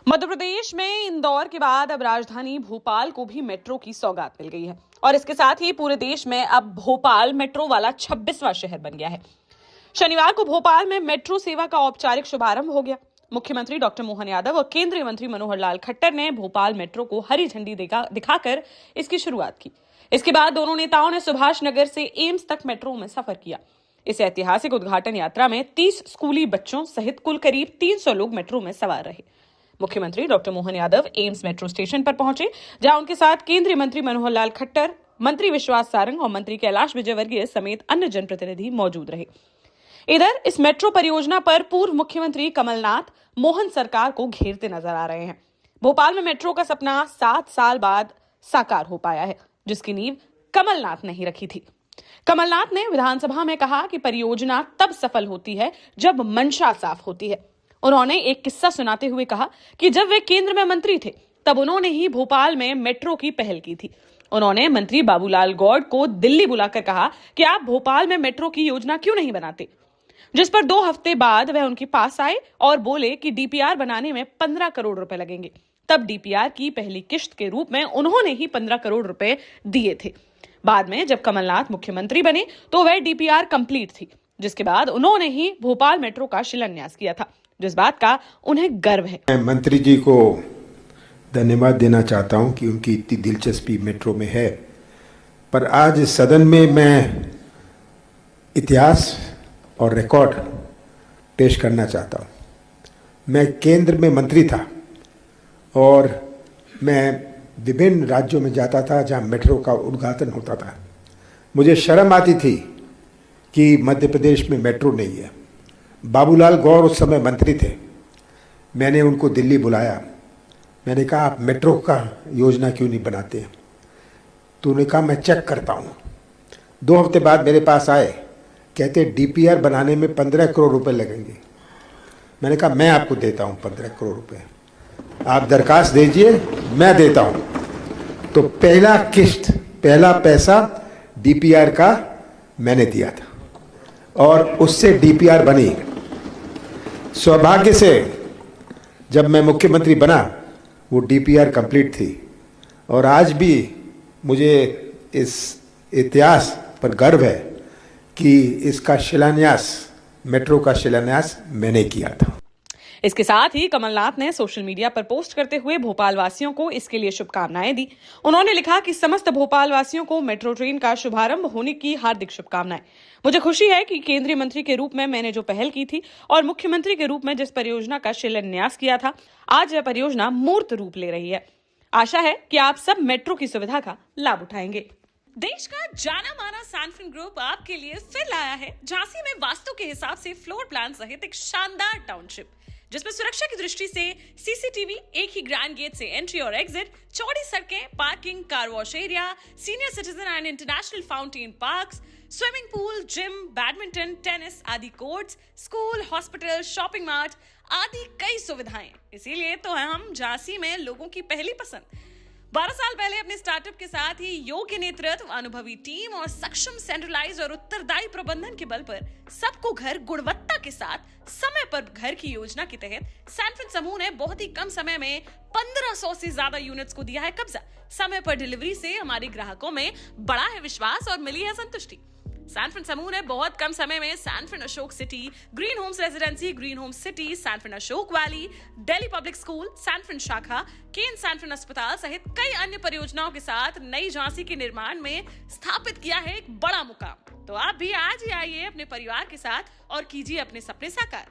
मध्य प्रदेश में इंदौर के बाद अब राजधानी भोपाल को भी मेट्रो की सौगात मिल गई है और इसके साथ ही पूरे देश में अब भोपाल मेट्रो वाला 26वां शहर बन गया है। शनिवार को भोपाल में मेट्रो सेवा का औपचारिक शुभारंभ हो गया। मुख्यमंत्री डॉक्टर मोहन यादव और केंद्रीय मंत्री मनोहर लाल खट्टर ने भोपाल मेट्रो को हरी झंडी दिखाकर इसकी शुरुआत की। इसके बाद दोनों नेताओं ने सुभाष नगर से एम्स तक मेट्रो में सफर किया। इस ऐतिहासिक उद्घाटन यात्रा में 30 स्कूली बच्चों सहित कुल करीब 300 लोग मेट्रो में सवार रहे। मुख्यमंत्री doctor Mohan Yadav AIIMS metro station पर पहुंचे, जहां उनके साथ केंद्रीय मंत्री मनोहर लाल खट्टर, मंत्री विश्वास सारंग और मंत्री कैलाश विजयवर्गीय समेत अन्य जनप्रतिनिधि मौजूद रहे। इधर इस मेट्रो परियोजना पर पूर्व मुख्यमंत्री कमलनाथ मोहन सरकार को घेरते नजर आ रहे हैं। भोपाल में मेट्रो का सपना 7 साल बाद साकार हो पाया है, जिसकी नींव कमलनाथ ने ही रखी थी। कमलनाथ ने विधानसभा में कहा कि परियोजना तब सफल होती है जब मंशा साफ होती है। उन्होंने एक किस्सा सुनाते हुए कहा कि जब वे केंद्र में मंत्री थे तब उन्होंने ही भोपाल में मेट्रो की पहल की थी। उन्होंने मंत्री बाबूलाल गौड़ को दिल्ली बुलाकर कहा कि आप भोपाल में मेट्रो की योजना क्यों नहीं बनाते, जिस पर 2 हफ्ते बाद वह उनके पास आए और बोले कि डीपीआर बनाने में 15 करोड़ रुपए लगेंगे। तब डीपीआर की पहली किश्त के रूप में उन्होंने ही 15 करोड़ रुपए दिए थे। बाद में जब कमलनाथ मुख्यमंत्री बने तो वह डीपीआर कंप्लीट थी, जिसके बाद उन्होंने ही भोपाल मेट्रो का शिलान्यास किया था, जिस बात का उन्हें गर्व है। मैं मंत्री जी को धन्यवाद देना चाहता हूं कि उनकी इतनी दिलचस्पी मेट्रो में है। पर आज सदन में मैं इतिहास और रिकॉर्ड पेश करना चाहता हूं। मैं केंद्र में मंत्री था और मैं विभिन्न राज्यों में जाता था जहां मेट्रो का उद्घाटन होता था। मुझे शर्म आती थी कि मध्य प्रदेश में मेट्रो नहीं है। बाबूलाल गौड़ उस समय मंत्री थे। मैंने उनको दिल्ली बुलाया। मैंने कहा आप मेट्रो का योजना क्यों नहीं बनाते? तो उन्होंने कहा मैं चेक करता हूँ। 2 हफ्ते बाद मेरे पास आए, कहते डीपीआर बनाने में 15 करोड़ रुपए लगेंगे। मैंने कहा मैं आपको देता हूँ 15 करोड़ रुपए, आप दरखास्त दीजिए, मैं देता हूँ। तो पहला किश्त, पहला पैसा डीपीआर का मैंने दिया था और उससे डीपीआर बनी। सौभाग्य से जब मैं मुख्यमंत्री बना वो डीपीआर कंप्लीट थी और आज भी मुझे इस इतिहास पर गर्व है कि इसका शिलान्यास, मेट्रो का शिलान्यास मैंने किया था। इसके साथ ही कमलनाथ ने सोशल मीडिया पर पोस्ट करते हुए भोपाल वासियों को इसके लिए शुभकामनाएं दी। उन्होंने लिखा कि समस्त भोपाल वासियों को मेट्रो ट्रेन का शुभारंभ होने की हार्दिक शुभकामनाएं। मुझे खुशी है कि केंद्रीय मंत्री के रूप में मैंने जो पहल की थी और मुख्यमंत्री के रूप में जिस परियोजना का शिलान्यास किया था, आज यह परियोजना मूर्त रूप ले रही है। आशा है कि आप सब मेट्रो की सुविधा का लाभ उठाएंगे। देश का जाना माना सैनफिन ग्रुप आपके लिए फिर लाया है झांसी में वास्तु के हिसाब से फ्लोर प्लान सहित एक शानदार टाउनशिप, जिसमें सुरक्षा की दृष्टि से सीसीटीवी, एक ही ग्रैंड गेट से एंट्री और एग्जिट, चौड़ी सड़कें, parking, car wash area, senior citizen and international fountain parks, swimming pool, gym, badminton, tennis आदि courts, school, hospital, shopping mart आदि कई सुविधाएं। इसीलिए तो हम झांसी में लोगों की पहली पसंद। 12 साल पहले अपने स्टार्टअप के साथ ही योग्य नेतृत्व, अनुभवी टीम और सक्षम सेंट्रलाइज और उत्तरदायी प्रबंधन के बल पर सबको घर गुणवत्ता के साथ समय पर घर की योजना के तहत सैनफिन समूह ने बहुत ही कम समय में 1500 से ज्यादा यूनिट्स को दिया है कब्जा। समय पर डिलीवरी से हमारे ग्राहकों में बड़ा है विश्वास और मिली है संतुष्टि। सैनफिन समूह ने बहुत कम समय में Sanfin Ashok city, green homes residency, green homes city, Sanfin Ashok valley, Delhi public school, Sanfin शाखा, केन सैनफिन अस्पताल सहित कई अन्य परियोजनाओं के साथ नई झांसी के निर्माण में स्थापित किया है एक बड़ा मुकाम। तो आप भी आज ही आइए अपने परिवार के साथ और कीजिए अपने सपने साकार।